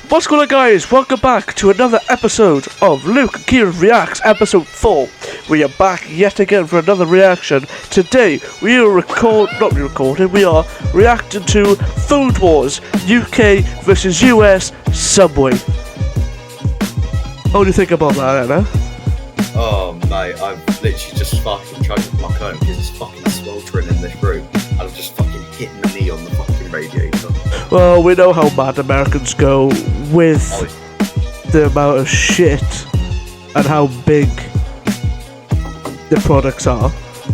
What's going on, guys? Welcome back to another episode of Luke and Kieran Reacts, episode 4. We are back yet again for another reaction. Today, we are we are reacting to Food Wars, UK versus US Subway. What do you think about that, Anna? Oh, mate, I've literally just fucking tried to block home because it's fucking sweltering in this room. And I'm just fucking hitting my knee on the fucking radiator. Well, we know how mad Americans go with the amount of shit and how big the products are,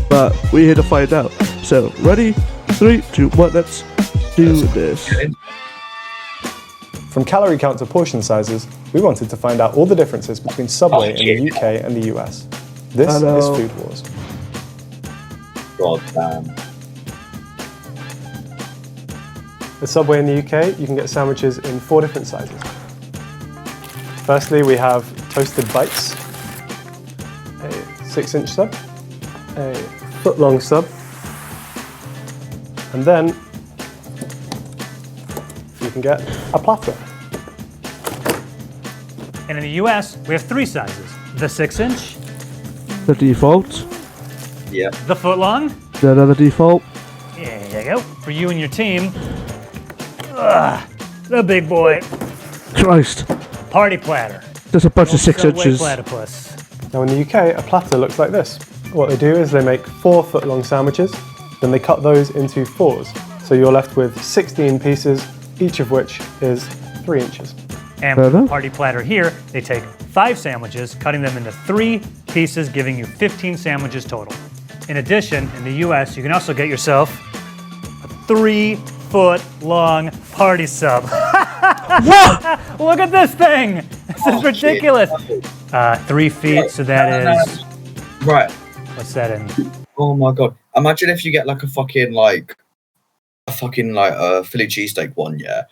but we're here to find out. So, ready? 3, 2, 1, let's do this. From calorie count to portion sizes, we wanted to find out all the differences between Subway in the UK and the US. This is Food Wars. God damn. At Subway in the UK, you can get sandwiches in 4 different sizes. Firstly, we have toasted bites, a 6-inch sub, a foot-long sub, and then you can get a platter. And in the US, we have 3 sizes. The 6-inch, The default, Yeah. the foot-long, the other default. there you go, for you and your team. The big boy, Christ, party platter. there's a bunch of 6 Subway inches. platypus. Now in the UK, a platter looks like this. What they do is they make 4 foot-long sandwiches, then they cut those into 4s. So you're left with 16 pieces, each of which is 3 inches. And Fair for the enough. party platter here, they take 5 sandwiches, cutting them into 3 pieces, giving you 15 sandwiches total. In addition, in the US, you can also get yourself a 3-foot-long party sub. What? Look at this thing! This is ridiculous. 3 feet, so that is, Right. what's that in? Oh my god. Imagine if you get like a fucking Philly cheesesteak one, yeah.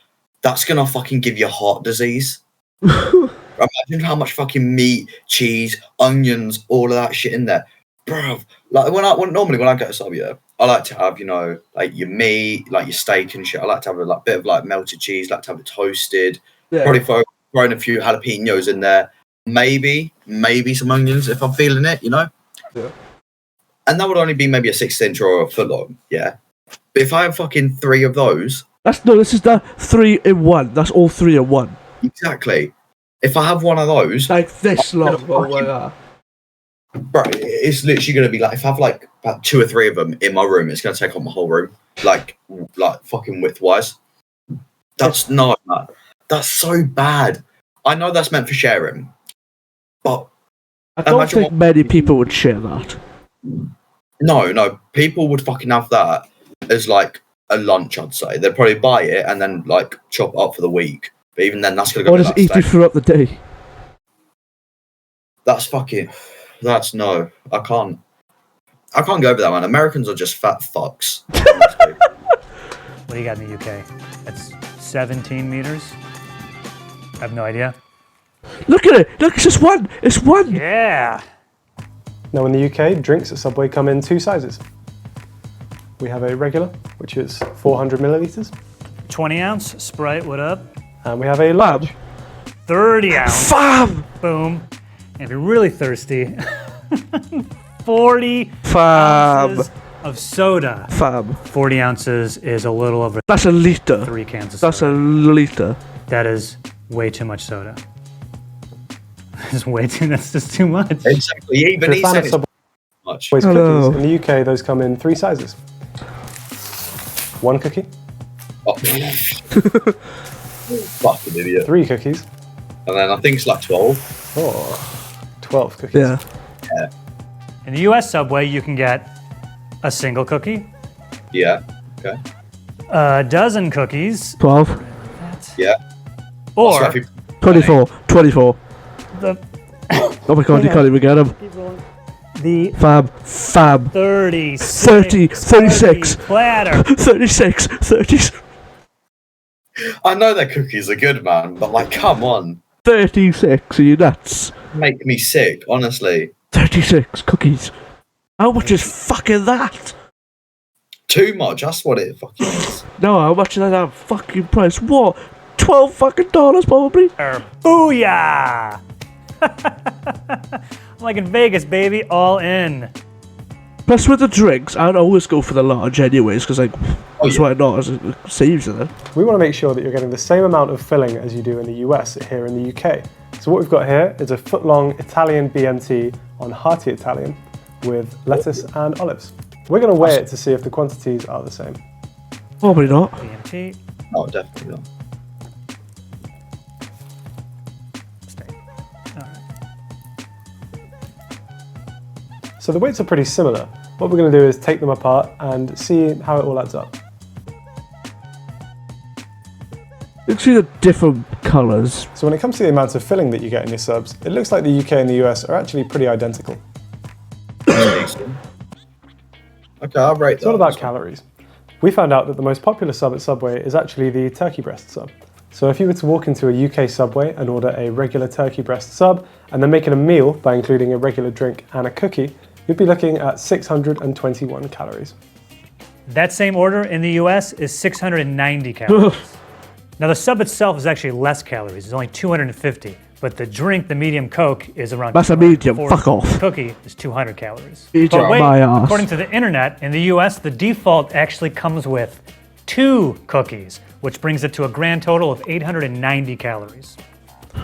That's gonna fucking give you heart disease. Imagine how much fucking meat, cheese, onions, all of that shit in there. Bro, like normally when I go to sub, yeah, I like to have, like your meat, like your steak and shit. I like to have a bit of like melted cheese, like to have it toasted. Yeah. Probably throwing a few jalapenos in there. Maybe some onions if I'm feeling it, Yeah. And that would only be maybe a 6-inch or a foot long, yeah. But if I have fucking 3 of those, This is the 3 in 1. That's all 3 in 1. exactly. If I have one of those, Like this long. Oh my God. Bro, it's literally gonna be like if I have like about 2 or 3 of them in my room, it's gonna take up my whole room, like fucking width wise. That's not man. That's so bad. I know that's meant for sharing, but I don't imagine think many people would share that. no, people would fucking have that as like a lunch. I'd say they'd probably buy it and then like chop it up for the week. But even then, that's gonna go. Or to just that eat it steak. throughout the day. That's no. I can't go over that, man. Americans are just fat fucks. Honestly. What do you got in the UK? That's 17 meters? I have no idea. Look at it! Look, it's just 1! It's 1! Yeah! Now in the UK, drinks at Subway come in 2 sizes. We have a regular, which is 400 millilitres, 20 ounce, Sprite, what up? and we have a large. 30 ounce, Fam! boom. And if you're really thirsty, 40 Fam! ounces of soda. Fam. 40 ounces is a little over That's a litre. 3 cans of That's soda. a litre. That is way too much soda. That's just too much. Exactly. If Even you're a he fan said of it's Subway much. Hello. cookies, in the UK those come in 3 sizes. 1 cookie, Oh. Fucking idiot. 3 cookies, And then I think it's like 12. or 12 cookies. Yeah. In the US Subway, you can get a single cookie, Yeah. Okay. a dozen cookies, 12. Yeah. or So if you- 24. 24. the Oh my god, you can't even get them. the Fab. 30, 36. platter. 36. 30. I know their cookies are good, man, but like, come on. 36. Are you nuts? Make me sick, honestly. 36 cookies. How much is fucking that? Too much. That's what it fucking is. No, how much is that fucking price? What? $12 fucking probably? Booyah! I'm like in Vegas, baby, all in. Plus with the drinks, I'd always go for the large anyways, because like, that's why not, it saves it. We want to make sure that you're getting the same amount of filling as you do in the US here in the UK. So what we've got here is a foot-long Italian BMT on hearty Italian with lettuce and olives. We're going to weigh it to see if the quantities are the same. Probably not. BMT. No, definitely not. So the weights are pretty similar. What we're going to do is take them apart and see how it all adds up. You can see the different colours. So when it comes to the amount of filling that you get in your subs, it looks like the UK and the US are actually pretty identical. Okay, I'll rate that. It's all about calories. We found out that the most popular sub at Subway is actually the turkey breast sub. So if you were to walk into a UK Subway and order a regular turkey breast sub, and then make it a meal by including a regular drink and a cookie, you'd be looking at 621 calories. That same order in the US is 690 calories. Now the sub itself is actually less calories, it's only 250, but the drink, the medium Coke, is around That's a medium, 240. fuck off. The cookie is 200 calories. Eat But up wait, my ass. according to the internet, in the US, the default actually comes with 2 cookies, which brings it to a grand total of 890 calories.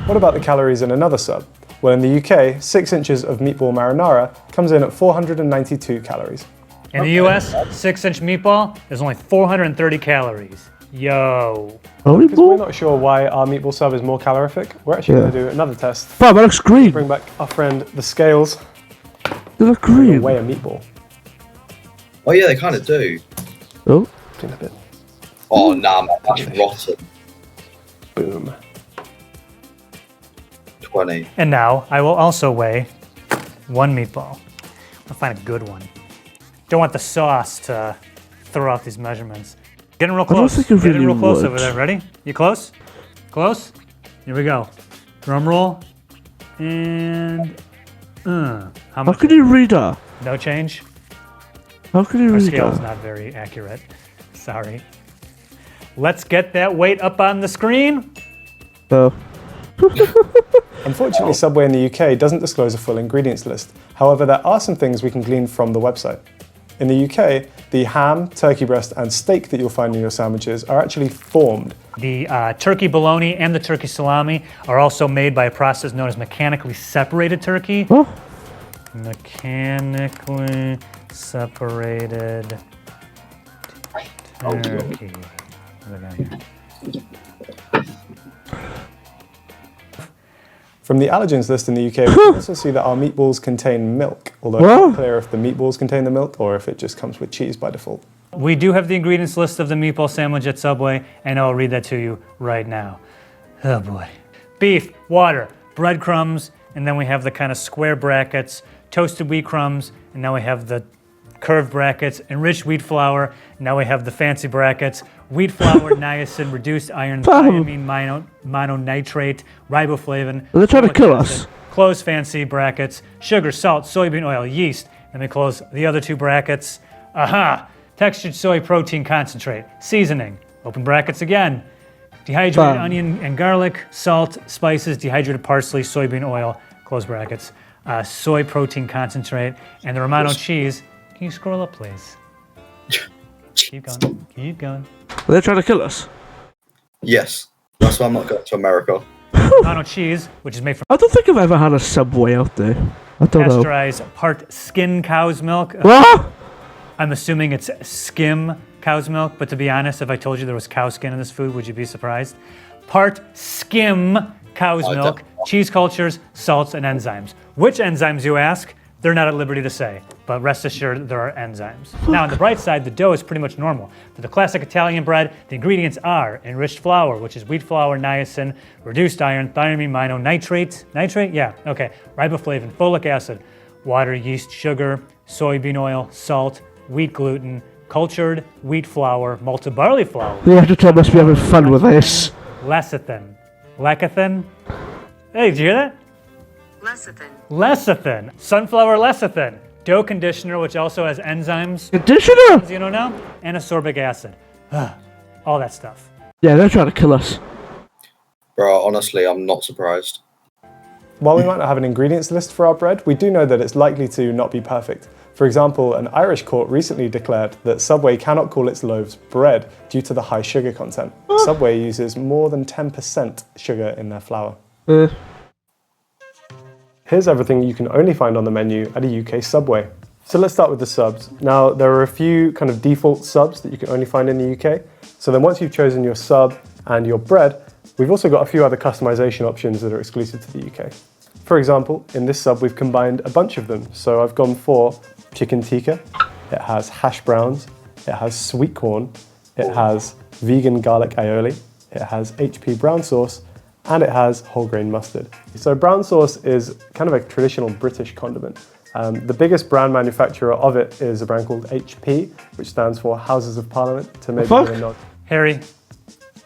What about the calories in another sub? Well, in the UK, 6 inches of meatball marinara comes in at 492 calories. In the US, 6-inch meatball is only 430 calories. Yo. Holy Because we're ball. not sure why our meatball sub is more calorific, we're actually going to do another test. Fam, that looks green. Bring back our friend the scales, They look and green. weigh a meatball. Oh yeah, they kind of do. Oh, Clean a bit. Oh nah, man, that's rotten. Boom. 20. And now I will also weigh 1 meatball. I'll find a good one. Don't want the sauce to throw off these measurements. Getting real don't close. think it Getting really real close would. over there. Ready? You close? Close? Here we go. Drum roll. And how how much? can you read that? No change. How can you Our read scale is that? not very accurate. Sorry. Let's get that weight up on the screen. Oh. Unfortunately, Subway in the UK doesn't disclose a full ingredients list. However, there are some things we can glean from the website. In the UK, the ham, turkey breast, and steak that you'll find in your sandwiches are actually formed. The turkey bologna and the turkey salami are also made by a process known as mechanically separated turkey. Oh. Mechanically separated turkey. What do I got here? From the allergens list in the UK, we can also see that our meatballs contain milk, although it's What? not clear if the meatballs contain the milk or if it just comes with cheese by default. We do have the ingredients list of the meatball sandwich at Subway, and I'll read that to you right now. Oh boy. Beef, water, breadcrumbs, and then we have the kind of square brackets, toasted wheat crumbs, and now we have the curved brackets, enriched wheat flour, now we have the fancy brackets, wheat flour, niacin, reduced iron, thiamine, mononitrate, riboflavin. Are they trying to folic kill acid, us? Close fancy brackets, sugar, salt, soybean oil, yeast. Let me close the other 2 brackets. Aha! Textured soy protein concentrate. Seasoning. Open brackets again. Dehydrated Bam. onion and garlic, salt, spices, dehydrated parsley, soybean oil, close brackets. Soy protein concentrate, and the Romano cheese. Can you scroll up, please? Keep going. Keep going. Are they trying to kill us? Yes. That's why I'm not going to America. Romano cheese, which is made from I don't think I've ever had a Subway out there. I don't know. pasteurized part skin cow's milk. What? I'm assuming it's skim cow's milk, but to be honest, if I told you there was cow skin in this food, would you be surprised? Part skim cow's I milk, don't- cheese cultures, salts, and enzymes. Which enzymes, you ask? They're not at liberty to say, but rest assured there are enzymes. Now, on the bright side, the dough is pretty much normal. For the classic Italian bread, the ingredients are enriched flour, which is wheat flour, niacin, reduced iron, thiamine, mononitrate, nitrate? Yeah, okay. Riboflavin, folic acid, water, yeast, sugar, soybean oil, salt, wheat gluten, cultured wheat flour, malted barley flour, The editor must be having fun with this. lecithin. Lecithin? Hey, did you hear that? Lecithin. Lecithin. Sunflower lecithin. Dough conditioner, which also has enzymes, Conditioner? you know now, and ascorbic acid. All that stuff. Yeah, they're trying to kill us. Bro, honestly, I'm not surprised. While we might not have an ingredients list for our bread, we do know that it's likely to not be perfect. For example, an Irish court recently declared that Subway cannot call its loaves bread due to the high sugar content. Subway uses more than 10% sugar in their flour. Here's everything you can only find on the menu at a UK Subway. So let's start with the subs. Now, there are a few kind of default subs that you can only find in the UK. So then once you've chosen your sub and your bread, we've also got a few other customization options that are exclusive to the UK. For example, in this sub, we've combined a bunch of them. So I've gone for chicken tikka, it has hash browns, it has sweet corn, it has vegan garlic aioli, it has HP brown sauce, and it has whole grain mustard. So brown sauce is kind of a traditional British condiment. The biggest brand manufacturer of it is a brand called HP, which stands for Houses of Parliament, to maybe give a nod. Harry,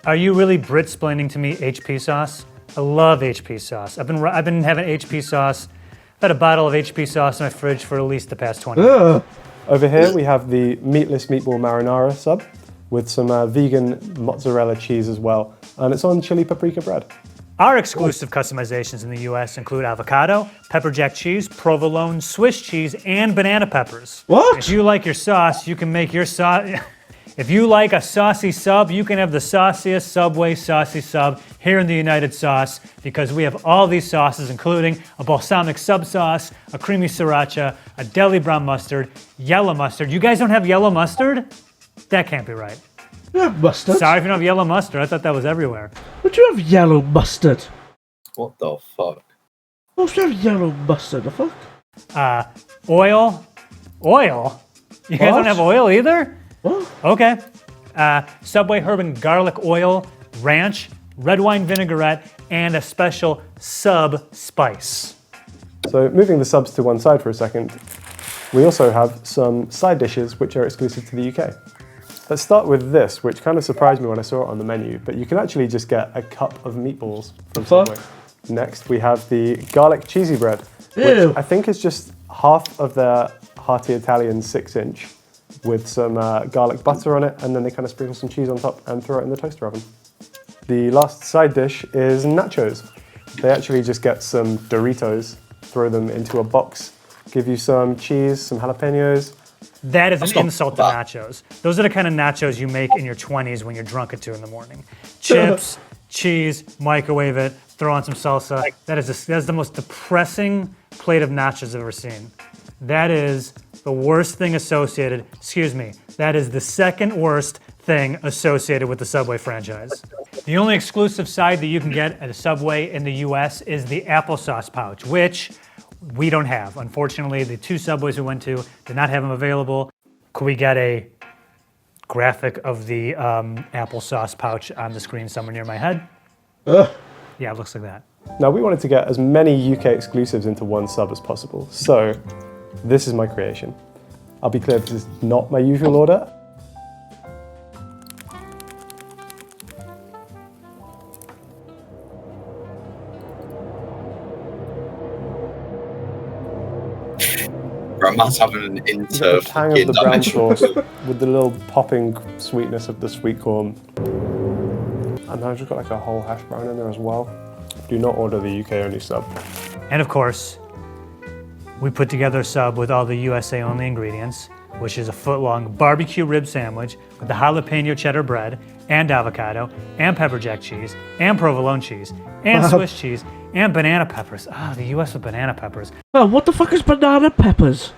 are you really Brit-splaining to me HP sauce? I love HP sauce. I've been having HP sauce. I've had a bottle of HP sauce in my fridge for at least the past 20 years. Over here we have the meatless meatball marinara sub with some vegan mozzarella cheese as well, and it's on chili paprika bread. Our exclusive customizations in the US include avocado, pepper jack cheese, provolone, Swiss cheese, and banana peppers. What? If you like your sauce, you can make your sauce. If you like a saucy sub, you can have the sauciest Subway saucy sub here in the United Sauce, because we have all these sauces, including a balsamic sub sauce, a creamy sriracha, a deli brown mustard, yellow mustard. You guys don't have yellow mustard? That can't be right. You have mustard? Sorry if you don't have yellow mustard. I thought that was everywhere. But you have yellow mustard. What the fuck? Why do you have yellow mustard? The fuck? Oil? Oil? You guys What? don't have oil either? What? Okay. Subway herb and garlic oil, ranch, red wine vinaigrette, and a special sub spice. So moving the subs to one side for a second, we also have some side dishes which are exclusive to the UK. Let's start with this, which kind of surprised me when I saw it on the menu, but you can actually just get a cup of meatballs from Subway. Next, we have the garlic cheesy bread, which Ew. I think is just half of their hearty Italian 6-inch with some garlic butter on it, and then they kind of sprinkle some cheese on top and throw it in the toaster oven. The last side dish is nachos. They actually just get some Doritos, throw them into a box, give you some cheese, some jalapenos. That is That's an not insult to bad. nachos. Those are the kind of nachos you make in your 20s when you're drunk at 2 in the morning. Chips, cheese, microwave it, throw on some salsa. That is the most depressing plate of nachos I've ever seen. That is the worst thing associated, that is the second worst thing associated with the Subway franchise. The only exclusive side that you can get at a Subway in the US is the applesauce pouch, which we don't have. Unfortunately, the 2 Subways we went to did not have them available. Could we get a graphic of the applesauce pouch on the screen somewhere near my head? Yeah, it looks like that. Now we wanted to get as many UK exclusives into one sub as possible, so this is my creation. I'll be clear, this is not my usual order. Bro, Matt's having an You get the tang of the brown sauce with the little popping sweetness of the sweet corn. And then I've just got like a whole hash brown in there as well. Do not order the UK only sub. And of course, we put together a sub with all the USA only ingredients, which is a foot-long barbecue rib sandwich with the jalapeno cheddar bread and avocado and pepper jack cheese and provolone cheese and Swiss cheese and banana peppers. The US with banana peppers. Oh, what the fuck is banana peppers?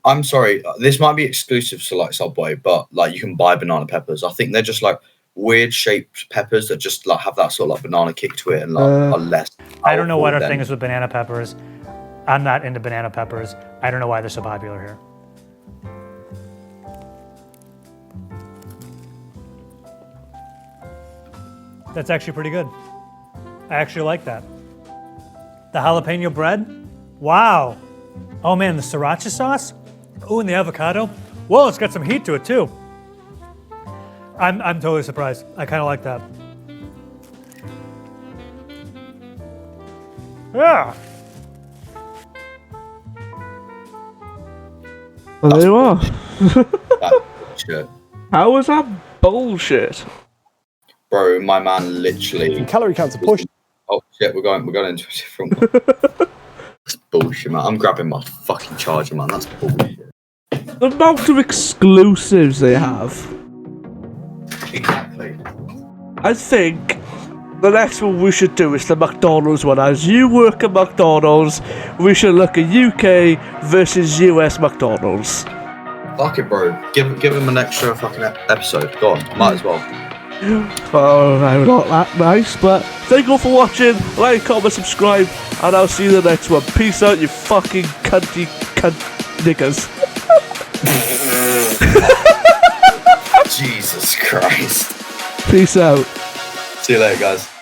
I'm sorry, this might be exclusive to like Subway, but like you can buy banana peppers. I think they're just like weird shaped peppers that just like have that sort of like banana kick to it and like are less. I don't know what our powerful thing than- is with banana peppers. I'm not into banana peppers. I don't know why they're so popular here. That's actually pretty good. I actually like that. The jalapeno bread, wow. Oh man, the sriracha sauce. Oh, and the avocado. Whoa, it's got some heat to it too. I'm totally surprised. I kind of like that. Yeah. Well, there you are. That shit. How was that bullshit? Bro, my man literally. Calorie counts are push. Oh shit, we're going into a different one. That's bullshit, man. I'm grabbing my fucking charger, man. That's bullshit. The amount of exclusives they have. Exactly. I think the next one we should do is the McDonald's one. As you work at McDonald's, we should look at UK versus US McDonald's. Fuck it, bro. Give him an extra fucking episode. Go on, might as well. Oh, I'm not that nice, but thank you all for watching. Like, comment, subscribe, and I'll see you in the next one. Peace out, you fucking cunty cunt niggas. Jesus Christ. Peace out. See you later, guys.